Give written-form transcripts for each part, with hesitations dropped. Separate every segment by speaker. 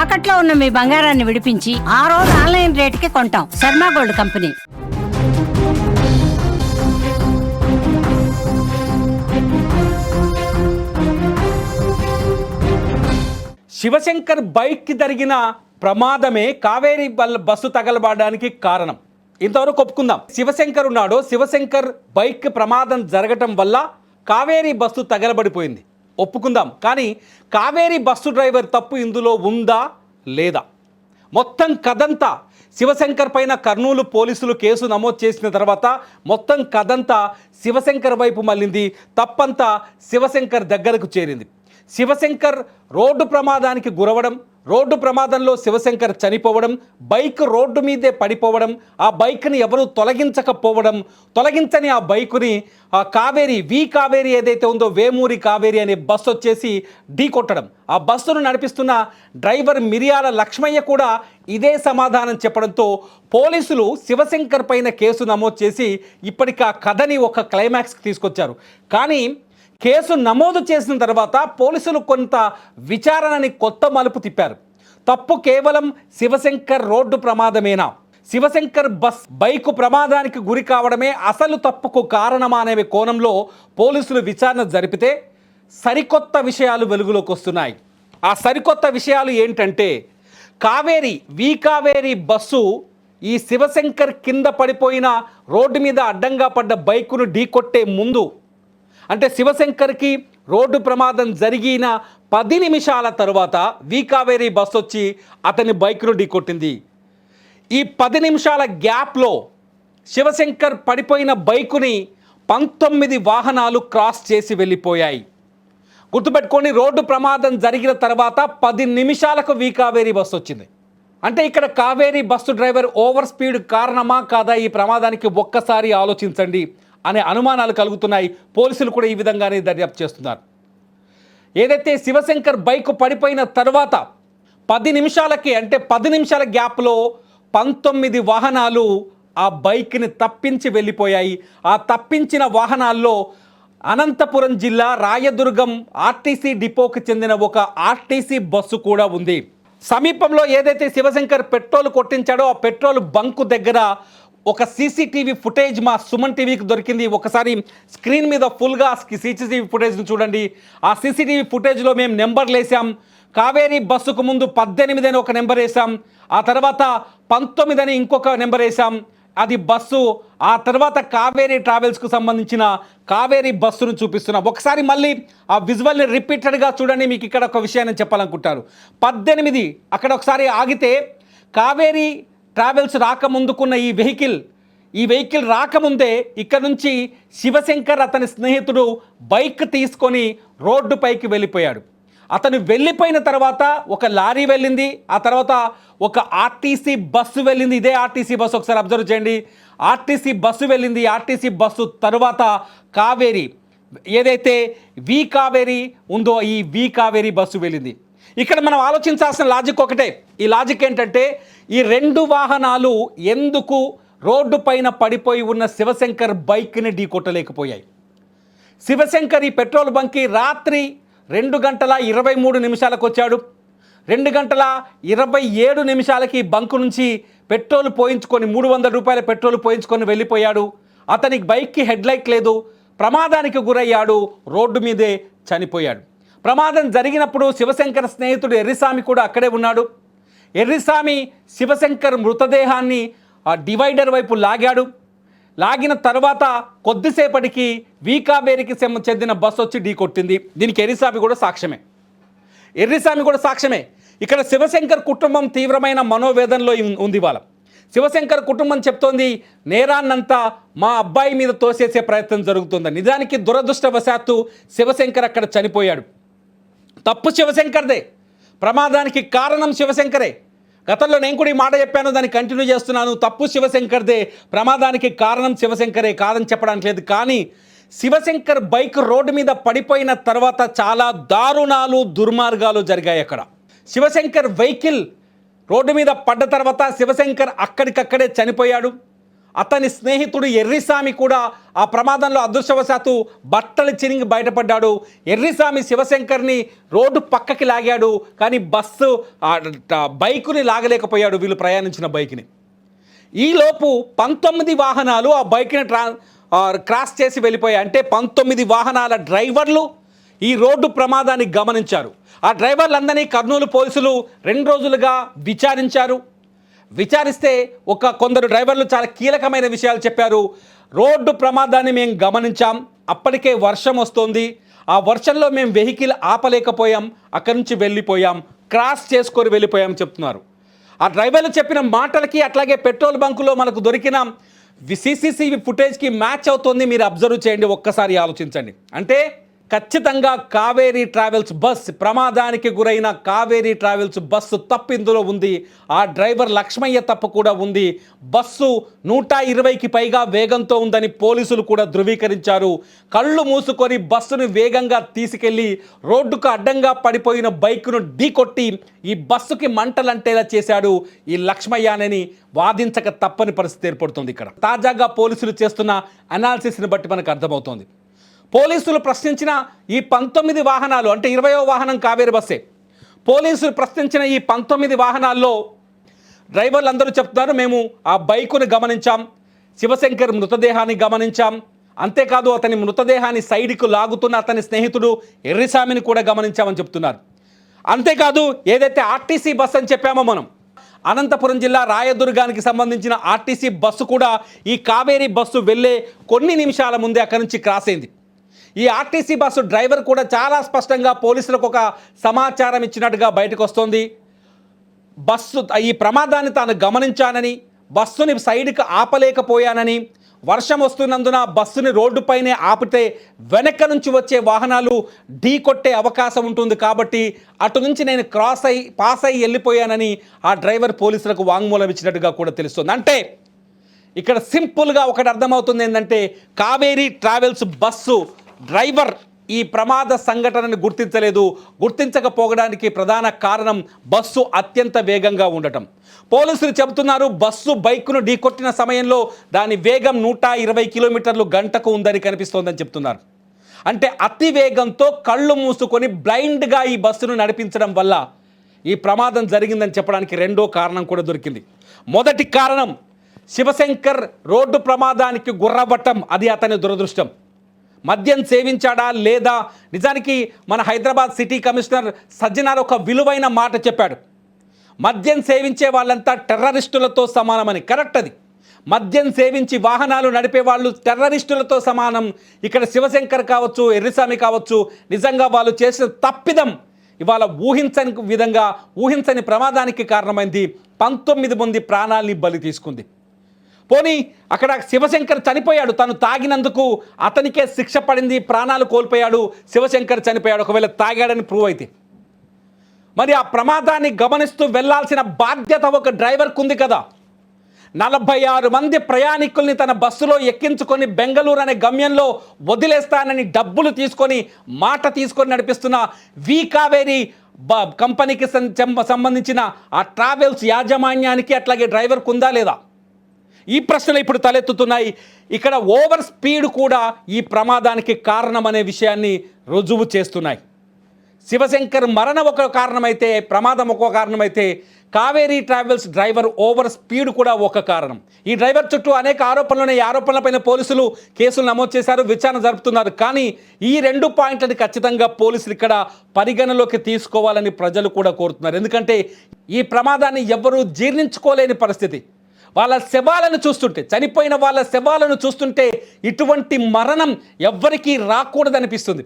Speaker 1: తాకట్లో ఉన్న మీ బంగారాన్ని విడిపించి ఆ రోజు ఆన్లైన్ రేటుకి కొంటాం. Sharma gold company.
Speaker 2: శివశంకర్ బైక్కి జరిగిన ప్రమాదమే కావేరీ బస్సు తగలబడడానికి కారణం. ఇంతవరకు ఒప్పుకుందాం. శివశంకర్ ఉన్నాడు, శివశంకర్ బైక్ ప్రమాదం జరగటం వల్ల కావేరీ బస్సు తగలబడిపోయింది, ఒప్పుకుందాం. కానీ కావేరీ బస్సు డ్రైవర్ తప్పు ఇందులో ఉందా లేదా? మొత్తం కథంతా శివశంకర్ పైన కర్నూలు పోలీసులు కేసు నమోదు చేసిన తర్వాత మొత్తం కథంతా శివశంకర్ వైపు మళ్ళింది. తప్పంతా శివశంకర్ దగ్గరకు చేరింది. శివశంకర్ రోడ్డు ప్రమాదానికి గురవడం, రోడ్డు ప్రమాదంలో శివశంకర్ చనిపోవడం, బైక్ రోడ్డు మీదే పడిపోవడం, ఆ బైక్ని ఎవరు తొలగించకపోవడం, తొలగించని ఆ బైకుని కావేరి ఏదైతే ఉందో వేమూరి కావేరి అనే బస్సు వచ్చేసి ఢీ కొట్టడం. ఆ బస్సును నడిపిస్తున్న డ్రైవర్ మిరియాల లక్ష్మయ్య కూడా ఇదే సమాధానం చెప్పడంతో పోలీసులు శివశంకర్ పైన కేసు నమోదు చేసి ఇప్పటికి ఆ కథని ఒక క్లైమాక్స్కి తీసుకొచ్చారు. కానీ కేసు నమోదు చేసిన తర్వాత పోలీసులు కొంత విచారణని కొత్త మలుపు తిప్పారు. తప్పు కేవలం శివశంకర్ రోడ్డు ప్రమాదమేనా, శివశంకర్ బైకు ప్రమాదానికి గురి కావడమే అసలు తప్పుకు కారణమా అనే కోణంలో పోలీసులు విచారణ జరిపితే సరికొత్త విషయాలు వెలుగులోకి వస్తున్నాయి. ఆ సరికొత్త విషయాలు ఏంటంటే, కావేరీ బస్సు ఈ శివశంకర్ కింద పడిపోయిన రోడ్డు మీద అడ్డంగా పడ్డ బైకును ఢీకొట్టే ముందు, అంటే శివశంకర్కి రోడ్డు ప్రమాదం జరిగిన 10 నిమిషాల తర్వాత కావేరీ బస్సు వచ్చి అతని బైక్ను ఢీకొట్టింది. ఈ 10 నిమిషాల గ్యాప్లో శివశంకర్ పడిపోయిన బైకుని 19 వాహనాలు క్రాస్ చేసి వెళ్ళిపోయాయి. గుర్తుపెట్టుకోండి, రోడ్డు ప్రమాదం జరిగిన తర్వాత 10 నిమిషాలకు కావేరీ బస్సు వచ్చింది. అంటే ఇక్కడ Kaveri bus driver over speed కారణమా కాదా ఈ ప్రమాదానికి ఒక్కసారి ఆలోచించండి అనే అనుమానాలు కలుగుతున్నాయి. పోలీసులు కూడా ఈ విధంగానే దర్యాప్తు చేస్తున్నారు. ఏదైతే శివశంకర్ బైక్ పడిపోయిన తర్వాత 10 నిమిషాలకి, అంటే 10 నిమిషాల గ్యాప్లో 19 వాహనాలు ఆ బైక్ని తప్పించి వెళ్ళిపోయాయి. ఆ తప్పించిన వాహనాల్లో అనంతపురం జిల్లా రాయదుర్గం ఆర్టీసీ డిపోకి చెందిన ఒక ఆర్టీసీ బస్సు కూడా ఉంది. సమీపంలో ఏదైతే శివశంకర్ పెట్రోల్ కొట్టించాడో ఆ పెట్రోల్ బంకు దగ్గర ఒక సీసీటీవీ ఫుటేజ్ మా సుమన్ టీవీకి దొరికింది. ఒకసారి స్క్రీన్ మీద ఫుల్గా సీసీటీవీ ఫుటేజ్ని చూడండి. ఆ సీసీటీవీ ఫుటేజ్లో మేము నెంబర్లు వేసాం. కావేరీ బస్సుకు ముందు 18 అని ఒక నెంబర్ వేసాం, ఆ తర్వాత 19 అని ఇంకొక నెంబర్ వేసాం. అది బస్సు. ఆ తర్వాత కావేరీ ట్రావెల్స్కు సంబంధించిన కావేరీ బస్సును చూపిస్తున్నాం. ఒకసారి మళ్ళీ ఆ విజువల్ని రిపీటెడ్గా చూడండి. మీకు ఇక్కడ ఒక విషయాన్ని చెప్పాలనుకుంటారు. 18 అక్కడ ఒకసారి ఆగితే కావేరీ ట్రావెల్స్ రాకముందుకున్న ఈ వెహికల్ రాకముందే ఇక్కడ నుంచి శివశంకర్ అతని స్నేహితుడు బైక్ తీసుకొని రోడ్డుపైకి వెళ్ళిపోయాడు. అతను వెళ్ళిపోయిన తర్వాత ఒక లారీ వెళ్ళింది, ఆ తర్వాత ఒక ఆర్టీసీ బస్సు వెళ్ళింది. ఇదే ఆర్టీసీ బస్సు, ఒకసారి అబ్జర్వ్ చేయండి. ఆర్టీసీ బస్సు వెళ్ళింది. ఆర్టీసీ బస్సు తర్వాత కావేరీ, ఏదైతే కావేరీ ఉందో ఈ కావేరీ బస్సు వెళ్ళింది. ఇక్కడ మనం ఆలోచించాల్సిన లాజిక్ ఒకటే. ఈ లాజిక్ ఏంటంటే, ఈ 2 వాహనాలు ఎందుకు రోడ్డు పైన పడిపోయి ఉన్న శివశంకర్ బైక్ని ఢీకొట్టలేకపోయాయి? శివశంకర్ ఈ పెట్రోల్ బంక్కి రాత్రి 2:23 వచ్చాడు. 2:27 బంకు నుంచి పెట్రోల్ పోయించుకొని 300 రూపాయల పెట్రోల్ పోయించుకొని వెళ్ళిపోయాడు. అతనికి బైక్కి హెడ్లైట్ లేదు, ప్రమాదానికి గురయ్యాడు, రోడ్డు మీదే చనిపోయాడు. ప్రమాదం జరిగినప్పుడు శివశంకర్ స్నేహితుడు ఎర్రిస్వామి కూడా అక్కడే ఉన్నాడు. ఎర్రిస్వామి శివశంకర్ మృతదేహాన్ని ఆ డివైడర్ వైపు లాగిన తర్వాత కొద్దిసేపటికి కావేరీకి చెందిన బస్సు వచ్చి ఢీకొట్టింది. దీనికి ఎర్రిస్వామి కూడా సాక్ష్యమే. ఇక్కడ శివశంకర్ కుటుంబం తీవ్రమైన మనోవేదనలో ఉంది. వాళ్ళ శివశంకర్ కుటుంబం చెప్తోంది, నేరాన్నంతా మా అబ్బాయి మీద తోసేసే ప్రయత్నం జరుగుతుంది. నిజానికి దురదృష్టవశాత్తు శివశంకర్ అక్కడ చనిపోయాడు. తప్పు శివశంకర్దే, ప్రమాదానికి కారణం శివశంకరే. గతంలో నేను కూడా ఈ మాట చెప్పాను, దాన్ని కంటిన్యూ చేస్తున్నాను. తప్పు శివశంకర్దే, ప్రమాదానికి కారణం శివశంకరే, కాదని చెప్పడానికి లేదు. కానీ శివశంకర్ బైక్ రోడ్డు మీద పడిపోయిన తర్వాత చాలా దారుణాలు, దుర్మార్గాలు జరిగాయి అక్కడ. శివశంకర్ వెహికల్ రోడ్డు మీద పడ్డ తర్వాత శివశంకర్ అక్కడికక్కడే చనిపోయాడు. అతని స్నేహితుడు ఎర్రిస్వామి కూడా ఆ ప్రమాదంలో అదృష్టవశాత్తు బట్టలు చిరిగి బయటపడ్డాడు. ఎర్రిస్వామి శివశంకర్ని రోడ్డు పక్కకి లాగాడు, కానీ బైకుని లాగలేకపోయాడు, వీళ్ళు ప్రయాణించిన బైక్ని. ఈలోపు 19 వాహనాలు ఆ బైక్ని క్రాస్ చేసి వెళ్ళిపోయాయి. అంటే 19 వాహనాల డ్రైవర్లు ఈ రోడ్డు ప్రమాదాన్ని గమనించారు. ఆ డ్రైవర్లందరినీ కర్నూలు పోలీసులు 2 రోజులుగా విచారిస్తే కొందరు డ్రైవర్లు చాలా కీలకమైన విషయాలు చెప్పారు. రోడ్డు ప్రమాదాన్ని మేము గమనించాం, అప్పటికే వర్షం వస్తుంది, ఆ వర్షంలో మేము వెహికల్ ఆపలేకపోయాం, అక్కడి నుంచి వెళ్ళిపోయాం, క్రాస్ చేసుకొని వెళ్ళిపోయాం చెప్తున్నారు. ఆ డ్రైవర్లు చెప్పిన మాటలకి అట్లాగే పెట్రోల్ బంకులో మనకు దొరికిన CCTV ఫుటేజ్కి మ్యాచ్ అవుతుంది. మీరు అబ్జర్వ్ చేయండి, ఒక్కసారి ఆలోచించండి. అంటే ఖచ్చితంగా కావేరీ ట్రావెల్స్ బస్, ప్రమాదానికి గురైన కావేరీ ట్రావెల్స్ బస్సు తప్పు ఇందులో ఉంది. ఆ డ్రైవర్ లక్ష్మయ్య తప్పు కూడా ఉంది. బస్సు 120కి పైగా వేగంతో ఉందని పోలీసులు కూడా ధృవీకరించారు. కళ్ళు మూసుకొని బస్సును వేగంగా తీసుకెళ్లి రోడ్డుకు అడ్డంగా పడిపోయిన బైకును ఢీకొట్టి ఈ బస్సుకి మంటలంటేలా చేశాడు ఈ లక్ష్మయ్యనని వాదించక తప్పని పరిస్థితి ఏర్పడుతుంది. ఇక్కడ తాజాగా పోలీసులు చేస్తున్న అనాలిసిస్ని బట్టి మనకు అర్థమవుతోంది. పోలీసులు ప్రశ్నించిన ఈ 19 వాహనాలు, అంటే 20వ వాహనం కావేరీ బస్సే. పోలీసులు ప్రశ్నించిన ఈ 19 వాహనాల్లో డ్రైవర్లు అందరూ చెప్తున్నారు, మేము ఆ బైకుని గమనించాం, శివశంకర్ మృతదేహాన్ని గమనించాం, అంతేకాదు అతని మృతదేహాన్ని సైడ్కు లాగుతున్న అతని స్నేహితుడు ఎర్రిస్వామిని కూడా గమనించామని చెప్తున్నారు. అంతేకాదు ఏదైతే ఆర్టీసీ బస్ అని చెప్పామో మనం, అనంతపురం జిల్లా రాయదుర్గానికి సంబంధించిన ఆర్టీసీ బస్సు కూడా ఈ కావేరీ బస్సు వెళ్ళే కొన్ని నిమిషాల ముందే అక్కడి నుంచి క్రాస్ అయింది. ఈ ఆర్టీసీ బస్సు డ్రైవర్ కూడా చాలా స్పష్టంగా పోలీసులకు ఒక సమాచారం ఇచ్చినట్టుగా బయటకు వస్తోంది. ఈ ప్రమాదాన్ని తాను గమనించానని, బస్సుని సైడ్కి ఆపలేకపోయానని, వర్షం వస్తున్నందున బస్సుని రోడ్డుపైనే ఆపితే వెనక నుంచి వచ్చే వాహనాలు ఢీ కొట్టే అవకాశం ఉంటుంది, కాబట్టి అటు నుంచి నేను పాస్ అయ్యి వెళ్ళిపోయానని ఆ డ్రైవర్ పోలీసులకు వాంగ్మూలం ఇచ్చినట్టుగా కూడా తెలుస్తుంది. అంటే ఇక్కడ సింపుల్గా ఒకటి అర్థమవుతుంది ఏంటంటే, కావేరీ ట్రావెల్స్ బస్సు డ్రైవర్ ఈ ప్రమాద సంఘటనని గుర్తించకపోవడానికి ప్రధాన కారణం బస్సు అత్యంత వేగంగా ఉండటం. పోలీసులు చెబుతున్నారు, బస్సు బైకును ఢీకొట్టిన సమయంలో దాని వేగం 120 కిలోమీటర్లు గంటకు ఉందని కనిపిస్తోందని చెప్తున్నారు. అంటే అతి వేగంతో కళ్ళు మూసుకొని బ్లైండ్గా ఈ బస్సును నడిపించడం వల్ల ఈ ప్రమాదం జరిగిందని చెప్పడానికి రెండో కారణం కూడా దొరికింది. మొదటి కారణం శివశంకర్ రోడ్డు ప్రమాదానికి గుర్రబట్టం, అది అతని దురదృష్టం. మద్యం సేవించాడా లేదా? నిజానికి మన హైదరాబాద్ సిటీ కమిషనర్ సజ్జనార్ ఒక విలువైన మాట చెప్పాడు, మద్యం సేవించే వాళ్ళంతా టెర్రరిస్టులతో సమానమని. కరెక్ట్, అది మద్యం సేవించి వాహనాలు నడిపే వాళ్ళు టెర్రరిస్టులతో సమానం. ఇక్కడ శివశంకర్ కావచ్చు, ఎర్రిస్వామి కావచ్చు, నిజంగా వాళ్ళు చేసిన తప్పిదం ఇవాళ ఊహించని ప్రమాదానికి కారణమైంది. 19 మంది ప్రాణాలని బలి తీసుకుంది. పోనీ అక్కడ శివశంకర్ చనిపోయాడు, తను తాగినందుకు అతనికే శిక్ష పడింది, ప్రాణాలు కోల్పోయాడు, శివశంకర్ చనిపోయాడు. ఒకవేళ తాగాడని ప్రూవ్ అయితే మరి ఆ ప్రమాదాన్ని గమనిస్తూ వెళ్లాల్సిన బాధ్యత ఒక డ్రైవర్కు ఉంది కదా. 46 మంది ప్రయాణికుల్ని తన బస్సులో ఎక్కించుకొని బెంగళూరు అనే గమ్యంలో వదిలేస్తానని డబ్బులు తీసుకొని మాట తీసుకొని నడిపిస్తున్న కావేరీ కంపెనీకి సంబంధించిన ఆ ట్రావెల్స్ యాజమాన్యానికి అట్లాగే డ్రైవర్కు ఉందా లేదా? ఈ ప్రశ్నలు ఇప్పుడు తలెత్తుతున్నాయి. ఇక్కడ ఓవర్ స్పీడ్ కూడా ఈ ప్రమాదానికి కారణమనే విషయాన్ని రుజువు చేస్తున్నాయి. శివశంకర్ మరణం ఒక కారణమైతే, ప్రమాదం ఒక కారణమైతే, Kaveri travels driver over speed కూడా ఒక కారణం. ఈ డ్రైవర్ చుట్టూ అనేక ఆరోపణలు, ఈ ఆరోపణలపైన పోలీసులు కేసులు నమోదు చేశారు, విచారణ జరుపుతున్నారు. కానీ ఈ 2 పాయింట్లని ఖచ్చితంగా పోలీసులు ఇక్కడ పరిగణలోకి తీసుకోవాలని ప్రజలు కూడా కోరుతున్నారు. ఎందుకంటే ఈ ప్రమాదాన్ని ఎవ్వరూ జీర్ణించుకోలేని పరిస్థితి. వాళ్ళ శవాలను చూస్తుంటే, చనిపోయిన వాళ్ళ శవాలను చూస్తుంటే ఇటువంటి మరణం ఎవ్వరికీ రాకూడదనిపిస్తుంది.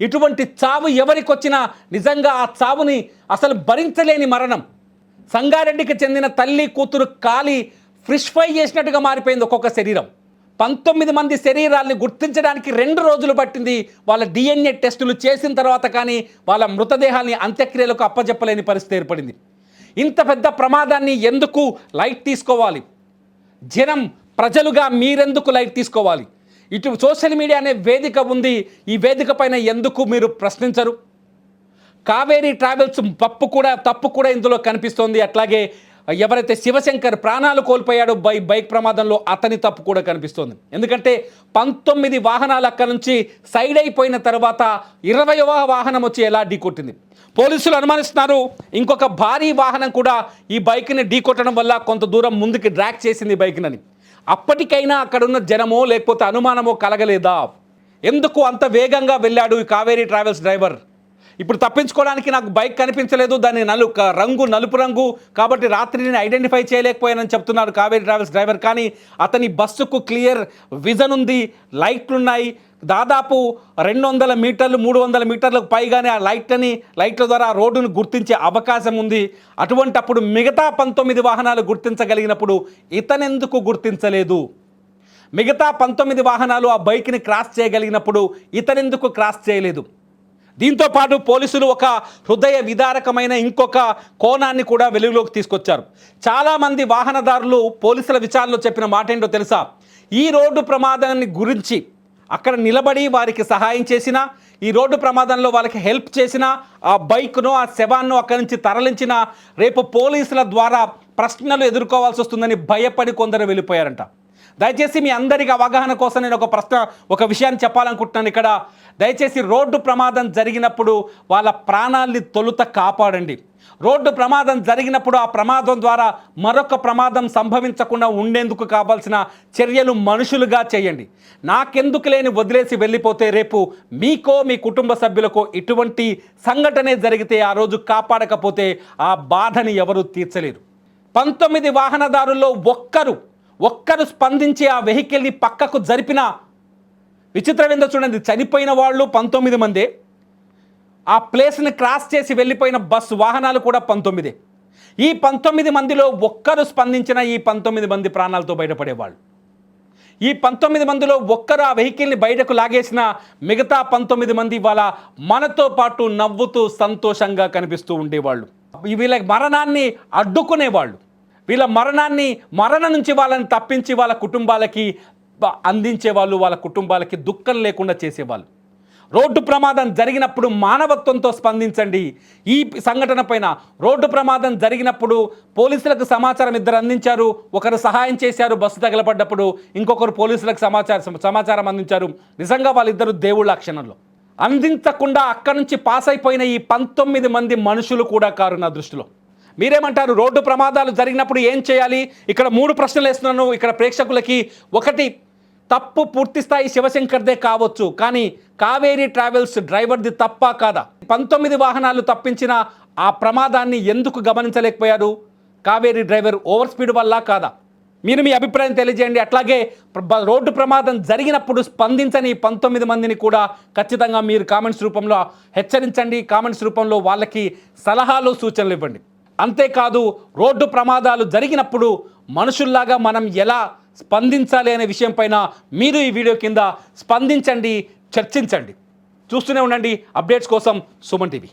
Speaker 2: ఇటువంటి చావు ఎవరికి వచ్చినా నిజంగా ఆ చావుని అసలు భరించలేని మరణం. సంగారెడ్డికి చెందిన తల్లి కూతురు కాలి ఫ్రిష్ ఫ్రై చేసినట్టుగా మారిపోయింది ఒక్కొక్క శరీరం. 19 మంది శరీరాల్ని గుర్తించడానికి 2 రోజులు పట్టింది. వాళ్ళ DNA టెస్టులు చేసిన తర్వాత కానీ వాళ్ళ మృతదేహాల్ని అంత్యక్రియలకు అప్పజెప్పలేని పరిస్థితి ఏర్పడింది. ఇంత పెద్ద ప్రమాదాన్ని ఎందుకు లైట్ తీసుకోవాలి? ప్రజలుగా మీరెందుకు లైట్ తీసుకోవాలి? ఇటు సోషల్ మీడియా అనే వేదిక ఉంది, ఈ వేదిక పైన ఎందుకు మీరు ప్రశ్నించరు? కావేరీ ట్రావెల్స్ తప్పు కూడా ఇందులో కనిపిస్తోంది. అట్లాగే ఎవరైతే శివశంకర్ ప్రాణాలు కోల్పోయాడో బైక్ ప్రమాదంలో అతని తప్పు కూడా కనిపిస్తోంది. ఎందుకంటే 19 వాహనాలు అక్కడి నుంచి సైడ్ అయిపోయిన తర్వాత 20వ వాహనం వచ్చి ఎలా ఢీకొట్టింది. పోలీసులు అనుమానిస్తున్నారు ఇంకొక భారీ వాహనం కూడా ఈ బైక్ని ఢీకొట్టడం వల్ల కొంత దూరం ముందుకు డ్రాగ్ చేసింది బైక్నని. అప్పటికైనా అక్కడున్న జనమో లేకపోతే అనుమానమో కలగలేదా? ఎందుకు అంత వేగంగా వెళ్ళాడు ఈ కావేరీ ట్రావెల్స్ డ్రైవర్? ఇప్పుడు తప్పించుకోవడానికి నాకు బైక్ కనిపించలేదు, దాని నలుపు రంగు కాబట్టి రాత్రిని ఐడెంటిఫై చేయలేకపోయానని చెప్తున్నారు కావేరీ ట్రావెల్స్ డ్రైవర్. కానీ అతని బస్సుకు క్లియర్ విజన్ ఉంది, లైట్లు ఉన్నాయి. దాదాపు 200 మీటర్లు 300 మీటర్లకు పైగానే ఆ లైట్ల ద్వారా ఆ రోడ్డును గుర్తించే అవకాశం ఉంది. అటువంటప్పుడు మిగతా 19 వాహనాలు గుర్తించగలిగినప్పుడు ఇతనెందుకు గుర్తించలేదు? మిగతా 19 వాహనాలు ఆ బైక్ని క్రాస్ చేయగలిగినప్పుడు ఇతనెందుకు క్రాస్ చేయలేదు? దీంతో పాటు పోలీసులు ఒక హృదయ విదారకమైన ఇంకొక కోణాన్ని కూడా వెలుగులోకి తీసుకొచ్చారు. చాలామంది వాహనదారులు పోలీసుల విచారణలో చెప్పిన మాట ఏంటో తెలుసా? ఈ రోడ్డు ప్రమాదాన్ని గురించి అక్కడ నిలబడి వారికి సహాయం చేసిన, ఈ రోడ్డు ప్రమాదంలో వాళ్ళకి హెల్ప్ చేసిన, ఆ బైక్ను ఆ శవాన్ని అక్కడి నుంచి తరలించిన, రేపు పోలీసుల ద్వారా ప్రశ్నలు ఎదుర్కోవాల్సి వస్తుందని భయపడి కొందరు వెళ్ళిపోయారంట. దయచేసి మీ అందరికీ అవగాహన కోసం నేను ఒక విషయాన్ని చెప్పాలనుకుంటున్నాను ఇక్కడ. దయచేసి రోడ్డు ప్రమాదం జరిగినప్పుడు వాళ్ళ ప్రాణాల్ని తొలుత కాపాడండి. రోడ్డు ప్రమాదం జరిగినప్పుడు ఆ ప్రమాదం ద్వారా మరొక ప్రమాదం సంభవించకుండా ఉండేందుకు కావాల్సిన చర్యలు మనుషులుగా చేయండి. నాకెందుకు లేని వదిలేసి వెళ్ళిపోతే రేపు మీకో మీ కుటుంబ సభ్యులకో ఇటువంటి సంఘటనే జరిగితే ఆ రోజు కాపాడకపోతే ఆ బాధని ఎవరు తీర్చలేరు. 19 వాహనదారుల్లో ఒక్కరు స్పందించి ఆ వెహికల్ని పక్కకు జరిపిన విచిత్రం ఏందో చూడండి. చనిపోయిన వాళ్ళు 19 మందే, ఆ ప్లేస్ని క్రాస్ చేసి వెళ్ళిపోయిన బస్సు వాహనాలు కూడా 19. ఈ 19 మందిలో ఒక్కరు స్పందించిన ఈ 19 మంది ప్రాణాలతో బయటపడేవాళ్ళు. ఈ 19 మందిలో ఒక్కరు ఆ వెహికల్ని బయటకు లాగేసిన మిగతా 19 మంది వాళ్ళ మనతో పాటు నవ్వుతూ సంతోషంగా కనిపిస్తూ ఉండేవాళ్ళు. వీళ్ళ మరణాన్ని అడ్డుకునేవాళ్ళు. వీళ్ళ మరణం నుంచి వాళ్ళని తప్పించి వాళ్ళ కుటుంబాలకి అందించేవాళ్ళు, వాళ్ళ కుటుంబాలకి దుఃఖం లేకుండా చేసేవాళ్ళు. రోడ్డు ప్రమాదం జరిగినప్పుడు మానవత్వంతో స్పందించండి. ఈ సంఘటన పైన రోడ్డు ప్రమాదం జరిగినప్పుడు పోలీసులకు సమాచారం ఇద్దరు అందించారు. ఒకరు సహాయం చేశారు బస్సు తగలపడ్డప్పుడు, ఇంకొకరు పోలీసులకు సమాచారం అందించారు. నిజంగా వాళ్ళిద్దరు దేవుళ్ళ క్షణంలో. అందించకుండా అక్కడి నుంచి పాస్ అయిపోయిన ఈ 19 మంది మనుషులు కూడా కారు నా దృష్టిలో. మీరేమంటారు? రోడ్డు ప్రమాదాలు జరిగినప్పుడు ఏం చేయాలి? ఇక్కడ 3 ప్రశ్నలు వేస్తున్నాను ఇక్కడ ప్రేక్షకులకి. ఒకటి, తప్పు పూర్తిస్థాయి శివశంకర్దే కావచ్చు, కానీ కావేరీ ట్రావెల్స్ డ్రైవర్ది తప్పా కాదా? 19 వాహనాలు తప్పించిన ఆ ప్రమాదాన్ని ఎందుకు గమనించలేకపోయారు? కావేరీ డ్రైవర్ ఓవర్ స్పీడ్ వల్ల కాదా? మీరు మీ అభిప్రాయం తెలియజేయండి. అట్లాగే రోడ్డు ప్రమాదం జరిగినప్పుడు స్పందించని 19 మందిని కూడా ఖచ్చితంగా మీరు కామెంట్స్ రూపంలో హెచ్చరించండి. కామెంట్స్ రూపంలో వాళ్ళకి సలహాలు సూచనలు ఇవ్వండి. అంతేకాదు, రోడ్డు ప్రమాదాలు జరిగినప్పుడు మనుషుల్లాగా మనం ఎలా స్పందించాలి అనే విషయం పైన మీరు ఈ వీడియో కింద స్పందించండి, చర్చించండి. చూస్తూనే ఉండండి అప్డేట్స్ కోసం సుమన్ టీవీ.